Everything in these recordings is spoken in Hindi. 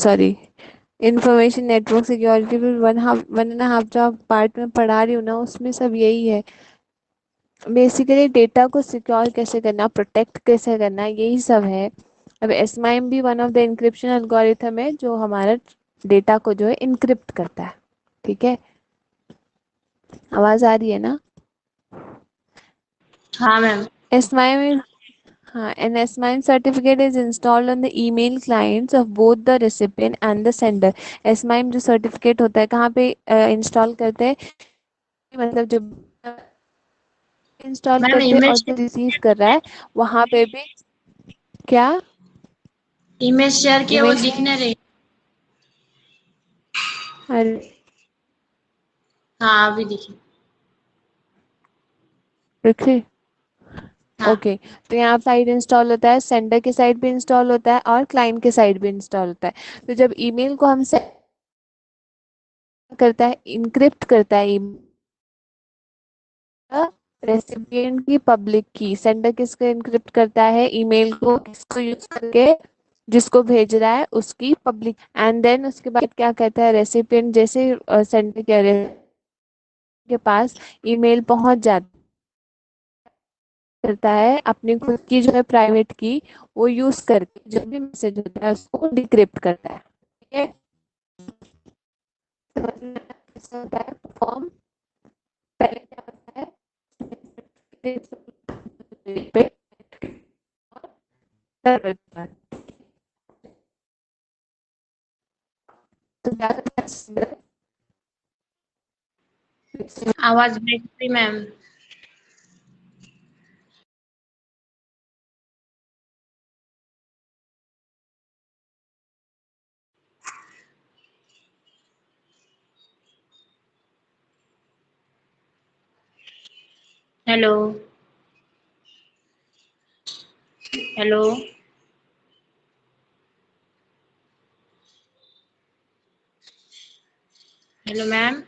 सॉरी, इंफॉर्मेशन नेटवर्क सिक्योरिटी भी 1.5 जो आप पार्ट में पढ़ा रही हूँ ना, उसमें सब यही है। बेसिकली डेटा को सिक्योर कैसे करना, प्रोटेक्ट कैसे करना, यही सब है। अब एसमाइम भी one of the encryption algorithm है जो हमारा डेटा को जो है इनक्रिप्ट करता है। ठीक है, आवाज आ रही है ना? हाँ मैम। एसमाइम, हाँ, an SMIME certificate is installed on the email clients of both the recipient and the sender। SMIME जो सर्टिफिकेट होता है कहाँ पे इंस्टॉल करते हैं, मतलब जब इंस्टॉल मैम करते हैं और इमेज जो रिसीव कर रहा है वहां पे भी क्या इमेज शेयर किए वो इमेज, दिखने रही। अरे हाँ अभी दिखी। देखिए, हाँ। ओके। तो यहाँ साइड इंस्टॉल होता है, सेंडर के साइड भी इंस्टॉल होता है और क्लाइंट के साइड भी इंस्टॉल होता है। तो जब ईमेल को हम सेंड करता है, इनक्रिप्ट करता है रेसिपिएंट की पब्लिक की, सेंडर किसको इनक्रिप्ट करता है, ईमेल को, किसको यूज करके, जिसको भेज रहा है उसकी पब्लिक। एंड देन उसके बाद क्या कहता है, रेसिपिएंट जैसे सेंडर के पास ईमेल पहुंच जाता करता है, अपनी खुद की जो है प्राइवेट की वो यूज करके जो भी मैसेज होता है उसको डिक्रिप्ट करता है। ठीक है, तो कैसे होता है फॉर्म, पहले क्या होता है पे सर्वर पर, तो क्या करता है, आवाज ब्रेक हुई ma'am. Hello. Hello. Hello ma'am.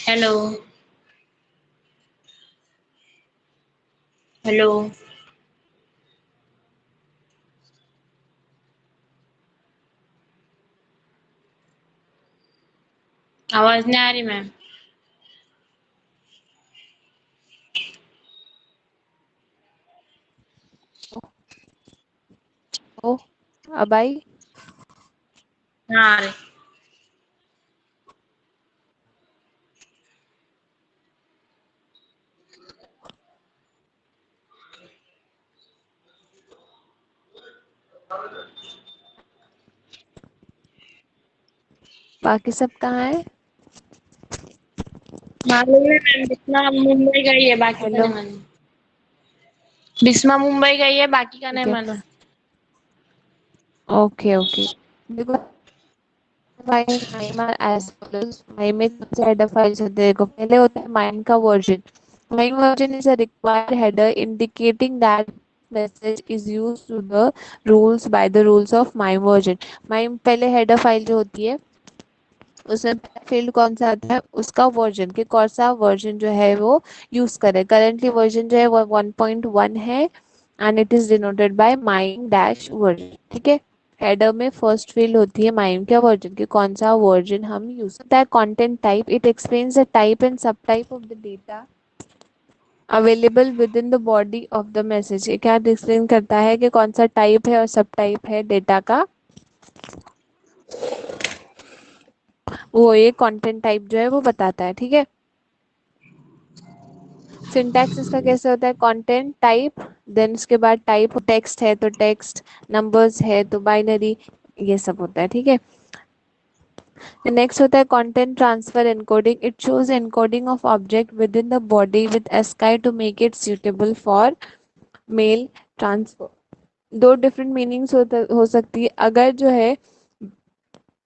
Hello. Hello. आवाज नहीं आ रही मैम। ओ, अब आई? हाँ आ रही। बाकी सब कहाँ है? मालूम है मैम, बिस्मा मुंबई गई है, बाकी का हेलो, नहीं मालूम। बिस्मा मुंबई गई है, बाकी का नहीं ठीक है, मालूम। Okay okay. देखो, file MIME are as follows. MIME में कौन से हेडर फाइल्स होते हैं, देखो पहले होता है माइम का version. Mime version is a required header indicating that message is used to the rules by the rules of MIME version। MIME पहले हेडर फाइल जो होती है उसमें फील्ड कौन सा आता है, उसका वर्जन, कि कौन सा वर्जन जो है वो यूज करे। करेंटली वर्जन जो है वो 1.1 है and it is denoted by mime dash version. ठीक है, हेडर में फर्स्ट फील्ड होती है माइम का वर्जन, कि कौन सा वर्जन हम यूज करता है। Content type, it explains the type and sub type of the data available with in the body of the message. ये क्या एक्सप्लेन करता है कि कौन सा टाइप है और सब टाइप है डेटा का, वो ये कंटेंट टाइप जो है वो बताता है। ठीक है, सिंटैक्स इसका कैसे होता है, कंटेंट टाइप, देन उसके बाद टाइप, टेक्स्ट है तो टेक्स्ट, नंबर्स है तो बाइनरी, ये सब होता है। ठीक है, नेक्स्ट होता है content transfer encoding. It shows encoding of object with in the body with ASCII to make it suitable for mail transfer. दो डिफरेंट मीनिंग्स हो सकती है। अगर जो है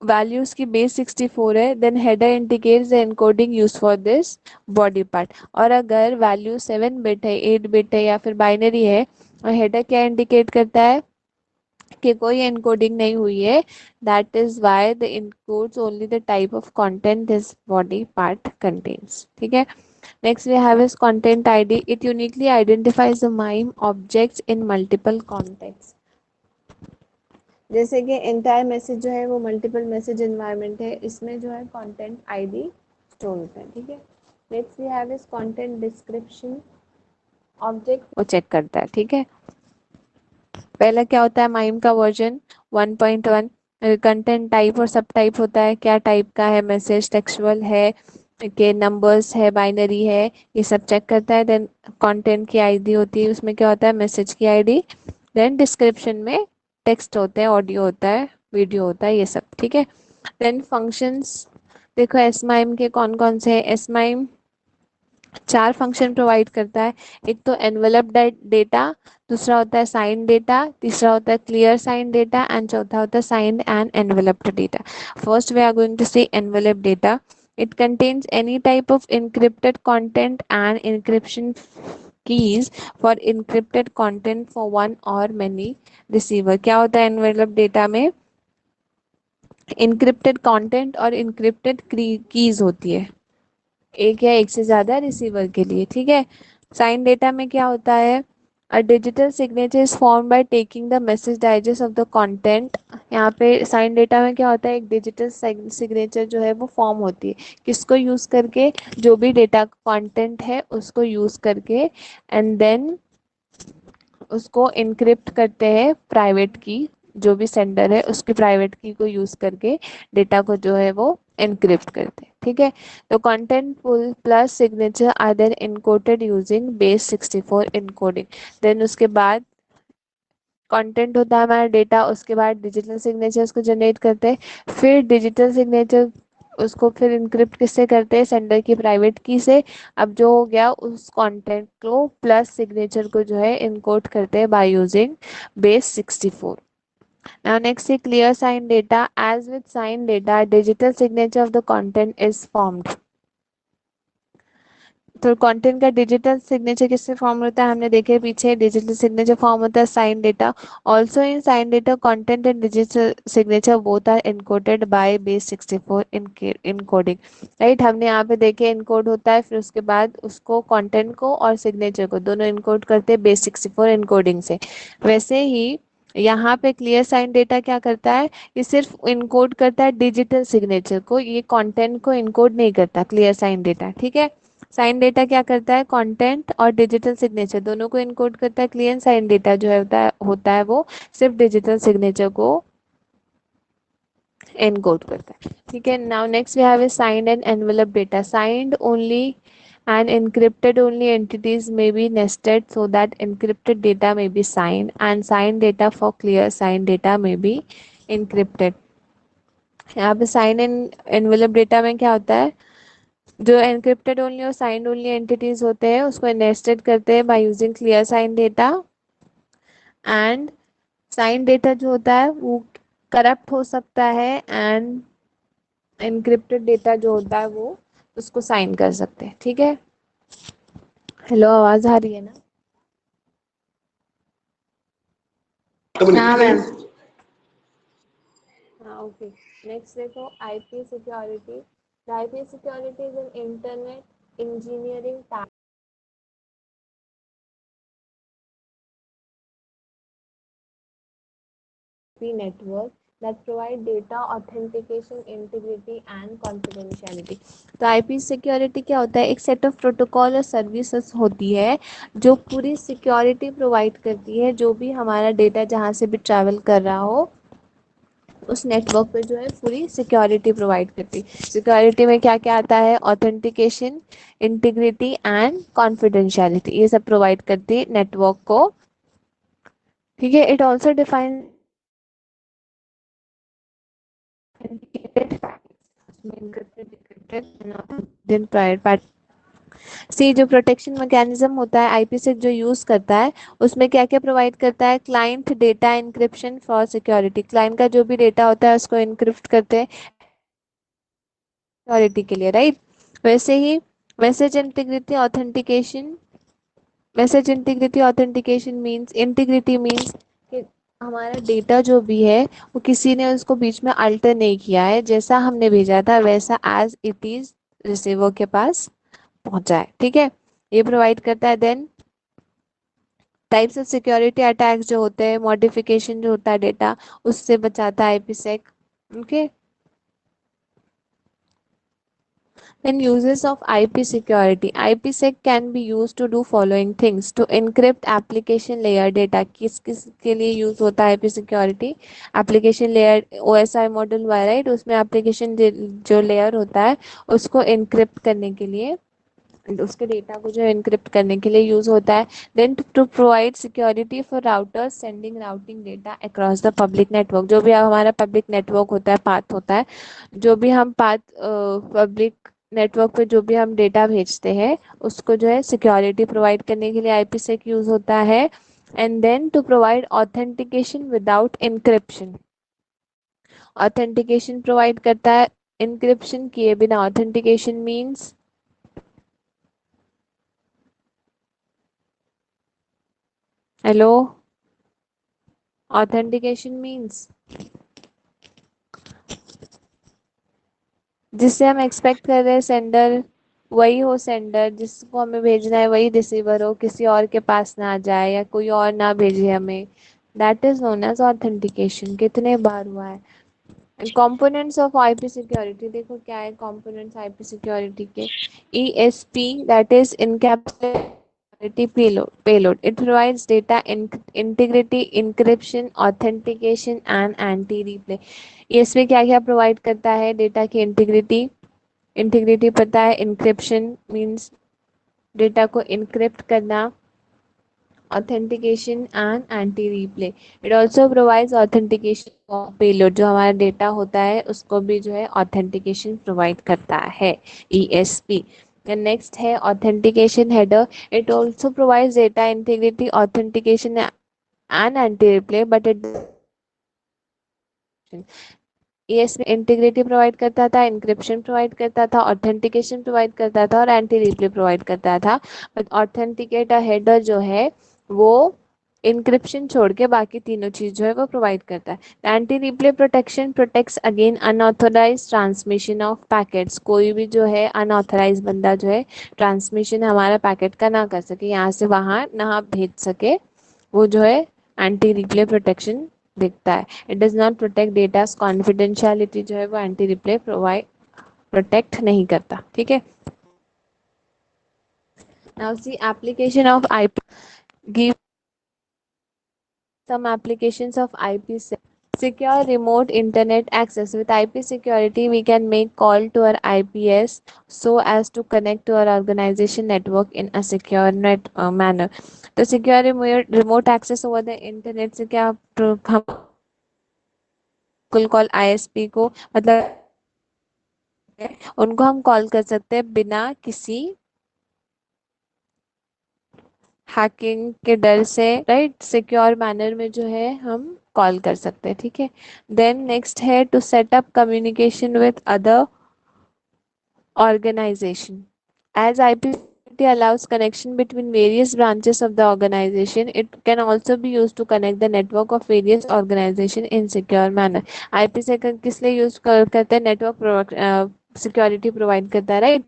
वैल्यू उसकी बेस 64 है, then header indicates the encoding use for this body part. और अगर वैल्यू 7 बिट है, 8 बिट है या फिर बाइनरी है, और हेडर क्या इंडिकेट करता है कि कोई एनकोडिंग नहीं हुई है, that is why the encodes only the type of content this body part contains. ठीक है। Next we have is content ID. It uniquely identifies the MIME objects in multiple context. जैसे कि एंटायर मैसेज जो है वो मल्टीपल मैसेज एनवायरनमेंट है, इसमें जो है कंटेंट आईडी स्टोर होता है। ठीक है। Next we have is content description. Object वो चेक करता है। ठीक है। पहला क्या होता है, माइम का वर्जन 1.1। कंटेंट टाइप और सब टाइप होता है, क्या टाइप का है, मैसेज टेक्सुअल है के नंबर्स है, बाइनरी है, ये सब चेक करता है। देन कंटेंट की आईडी होती है, उसमें क्या होता है, मैसेज की आईडी। देन डिस्क्रिप्शन में टेक्स्ट होते हैं, ऑडियो होता है, वीडियो होता है, ये सब। ठीक है। देन फंक्शंस, देखो एसमाइम के कौन कौन से हैं। एसमाइम 4 फंक्शन प्रोवाइड करता है। एक तो एनवेलप डेटा, दूसरा होता है साइन डेटा, तीसरा होता है क्लियर साइन डेटा, एंड चौथा होता है signed and enveloped data. First we are going to see envelope data. It contains any type of encrypted content and encryption keys for encrypted content for one or many receiver। क्या होता है एनवेलप डेटा में, encrypted content और encrypted कीज होती है, एक या एक से ज्यादा रिसीवर के लिए। ठीक है। साइन डेटा में क्या होता है, a digital signature is form by taking the message digest of the content. यहाँ पे साइन डेटा में क्या होता है, एक डिजिटल सिग्नेचर जो है वो फॉर्म होती है, किसको यूज करके, जो भी डेटा कंटेंट है उसको यूज करके, एंड देन उसको इनक्रिप्ट करते हैं प्राइवेट की, जो भी सेंडर है उसकी प्राइवेट की को यूज करके डेटा को जो है वो इनक्रिप्ट करते हैं। ठीक है। तो content pull plus signature are then encoded using base 64 encoding. Then उसके बाद कंटेंट होता है हमारा डेटा, उसके बाद डिजिटल सिग्नेचर उसको जनरेट करते हैं, फिर डिजिटल सिग्नेचर उसको फिर इनक्रिप्ट किससे करते हैं, सेंडर की प्राइवेट की से। अब जो हो गया उस कंटेंट को प्लस सिग्नेचर को जो है इनकोड करते हैं by using base 64। Now next is clear sign data. As with sign data, digital signature of the content is formed. तो कंटेंट का डिजिटल सिग्नेचर किससे फॉर्म होता है, हमने देखे पीछे, डिजिटल सिग्नेचर फॉर्म होता है sign data. Also in sign data content and digital signature both are encoded by base 64 encoding. Right, हमने यहाँ पे देखे इनकोड होता है, फिर उसके बाद उसको कंटेंट को और सिग्नेचर को दोनों इनकोड करते हैं बेस 64 इनकोडिंग से। वैसे ही यहाँ पे क्लियर साइन डेटा क्या करता है, ये सिर्फ इनकोड करता है डिजिटल सिग्नेचर को, ये कंटेंट को इनकोड नहीं करता क्लियर साइन डेटा। ठीक है। साइन डेटा क्या करता है, कंटेंट और डिजिटल सिग्नेचर दोनों को इनकोड करता है। क्लियर साइन डेटा जो है होता है वो सिर्फ डिजिटल सिग्नेचर को एनकोड करता है। ठीक है। Now next we have a signed and envelope data. Signed only and encrypted only entities may be nested so that encrypted data may be signed and signed data for clear signed data may be encrypted। यहाँ पे साइन एंड एनवेलप डेटा में क्या होता है, जो एनक्रिप्टेड ओनली और साइंड ओनली एंटिटीज होते हैं उसको नेस्टेड करते हैं by using clear sine theta. And sine theta जो होता है वो करप्ट हो सकता है, एंड एनक्रिप्टेड डेटा जो होता है वो उसको साइन कर सकते हैं। ठीक है। हेलो, आवाज आ रही है ना? हाँ मैम। हाँ, ओके। नेक्स्ट देखो IP security. IP security is an internet engineering network that provide data authentication, integrity and confidentiality। तो आईपी सिक्योरिटी क्या होता है, एक सेट ऑफ प्रोटोकॉल और सर्विसेज होती है जो पूरी सिक्योरिटी प्रोवाइड करती है, जो भी हमारा डेटा जहाँ से भी ट्रैवल कर रहा हो उस नेटवर्क पे जो है पूरी सिक्योरिटी प्रोवाइड करती है। सिक्योरिटी में क्या क्या आता है, ऑथेंटिकेशन, इंटीग्रिटी एंड कॉन्फिडेंशियलिटी, ये सब प्रोवाइड करती है नेटवर्क को। ठीक है। It also define encrypted packets, encrypted, decrypted, and then prior packet सी जो प्रोटेक्शन मैकेनिज्म होता है आईपीसेक जो यूज करता है, उसमें क्या क्या प्रोवाइड करता है? Client data encryption for security, client का जो भी डेटा होता है उसको इंक्रिप्ट करते हैं सिक्योरिटी के लिए, राइट। वैसे ही message integrity authentication, message integrity authentication means, integrity means कि हमारा डेटा जो भी है वो किसी ने उसको बीच में अल्टर नहीं किया है, जैसा हमने भेजा था वैसा एज इट इज रिसीवर के पास पहुंचा है, ठीक है। ये प्रोवाइड करता है। Then types of security attacks जो होते हैं, मॉडिफिकेशन जो होता है डेटा, उससे बचाता है IPsec, okay. Then uses of IP security. IPsec can be used to do following things: to encrypt application layer data. किस किस के लिए यूज होता है IP security? Application layer OSI module वाला, राइट, उसमें एप्लीकेशन जो लेयर होता है उसको encrypt करने के लिए, उसके डेटा को जो एनक्रिप्ट करने के लिए यूज होता है। Then to provide security for routers sending routing data across the public network, जो भी हमारा पब्लिक नेटवर्क होता है, पाथ होता है, जो भी हम पाथ पब्लिक नेटवर्क पे जो भी हम डेटा भेजते हैं उसको जो है सिक्योरिटी प्रोवाइड करने के लिए आईपीसेक यूज होता है। And then to provide authentication without encryption, authentication provide करता है इंक्रिप्शन किए बिना। Authentication means, hello, authentication means जिससे हम एक्सपेक्ट कर रहे हैं सेंडर वही हो, सेंडर जिसको हमें भेजना है वही रिसीवर हो, किसी और के पास ना जाए या कोई और ना भेजे हमें, that is known as authentication. कितने बार हुआ है? कंपोनेंट्स ऑफ आईपी सिक्योरिटी देखो क्या है कंपोनेंट्स आईपी सिक्योरिटी के। ESP that is encapsulated payload, it provides data integrity, encryption, authentication and anti replay. ESP क्या क्या प्रोवाइड करता है? डेटा की इंटीग्रिटी, इंटीग्रिटी पता है, इंक्रिप्शन मींस डेटा को इनक्रिप्ट करना, authentication and anti replay. It also provides authentication of payload, जो हमारा डेटा होता है उसको भी जो है ऑथेंटिकेशन प्रोवाइड करता है ESP। नेक्स्ट है authentication header, it also provides data integrity, authentication and anti replay, but it ESP integrity provide करता था, इंक्रिप्शन प्रोवाइड करता था, ऑथेंटिकेशन प्रोवाइड करता था और एंटी रिप्ले प्रोवाइड करता था। बट ऑथेंटिकेटर हेडर जो है वो इंक्रिप्शन छोड़ के बाकी तीनों चीज जो है वो प्रोवाइड करता है। Anti replay protection protects again unauthorized transmission of packets, कोई भी जो है अनऑथोराइज बंदा जो है ट्रांसमिशन हमारा पैकेट का ना कर सके, यहाँ से वहां ना भेज सके, वो जो है एंटी रिप्ले प्रोटेक्शन दिखता है। It does not protect data confidentiality, जो है वो एंटी रिप्ले प्रोवाइड प्रोटेक्ट नहीं करता, ठीक है। Now see application of IP, give some applications of IP secure remote internet access. With IP security we can make call to our IPS so as to connect to our organization network in a secure manner. तो secure remote access over the internet से क्या हम कॉल ISP को, मतलब उनको हम कॉल कर सकते हैं बिना किसी हैकिंग के डर से, राइट, सिक्योर मैनर में जो है हम कॉल कर सकते हैं, ठीक है। देन नेक्स्ट है to set up communication with other organization. As IP allows connection between various branches of the organization, it can also be used to connect the network of various organization in secure manner. IP से किस लिए यूज करते हैं? नेटवर्क सिक्योरिटी प्रोवाइड करता है, राइट।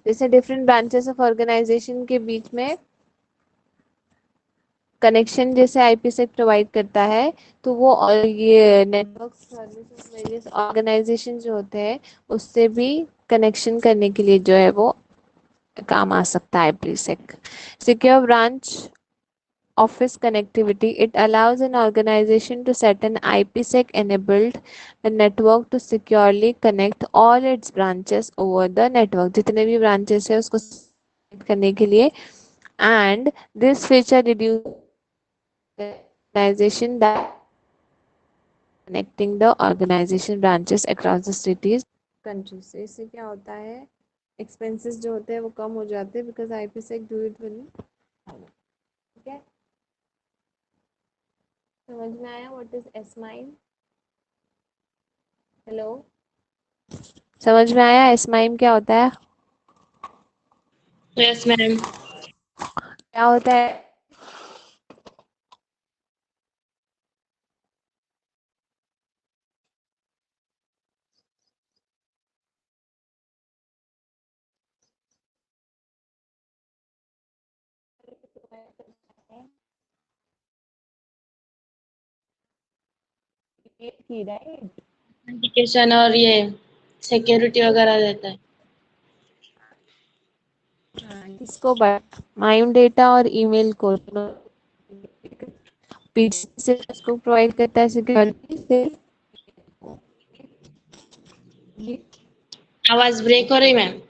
जैसे डिफरेंट ब्रांचेस ऑफ ऑर्गेनाइजेशन के बीच में कनेक्शन जैसे आईपीसेक प्रोवाइड करता है, तो वो और ये नेटवर्क सर्विसेज वेरियस ऑर्गेनाइजेशन जो होते हैं उससे भी कनेक्शन करने के लिए जो है वो काम आ सकता है IPsec. Secure branch office connectivity, it allows an organization to set an IPsec enabled network to securely connect all its branches over the network, जितने भी branches है उसको connect करने के लिए। and this feature reduces organization that connecting the organization branches across the cities countries। इससे क्या होता है एक्सपेंसेस जो होते हैं वो कम हो जाते हैं because IPsec do it will. ठीक है, समझ में आया व्हाट इज एसमाइम? हेलो, समझ में आया एसमाइम क्या होता है? Yes ma'am. क्या होता है? राइट, एप्लीकेशन और ये सिक्योरिटी वगैरह देता है। किसको? माइम डेटा और ईमेल को पीछे से उसको प्रोवाइड करता है सिक्योरिटी से। आवाज ब्रेक हो रही मैम।